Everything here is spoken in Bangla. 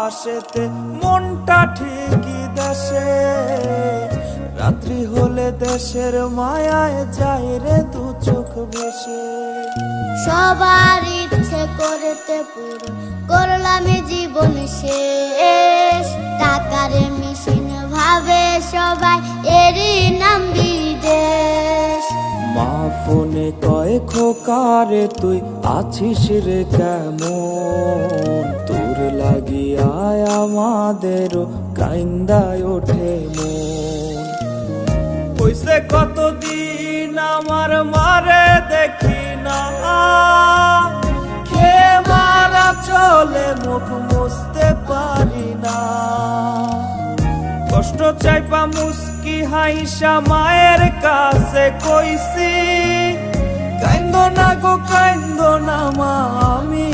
পাশেতে মনটা ঠিকই দেশে, রাত্রি হলে দেশের মায়ায় যায় রে দু চোখ ভেসে। সবার ইচ্ছে করতে পূরণ করলাম জীবন শেষ, টাকার মেশিন ভাবে সবাই এরই নাম বিদেশ। মা ফোনে কয় খোকারে তুই আছিস রে কেমন, তোর লাগিয়া আমাদেরও কাইন্দায় ওঠে মন। কইছে কতদিন আমার মারে দেখি না, খেয়ে মারা চলে মুখ মুছতে পারি না। কষ্ট চাইপা মুস্কি হাইসা মায়ের কাছে কইছি, কাইন্দো না গো কাইন্দো না মা, আমি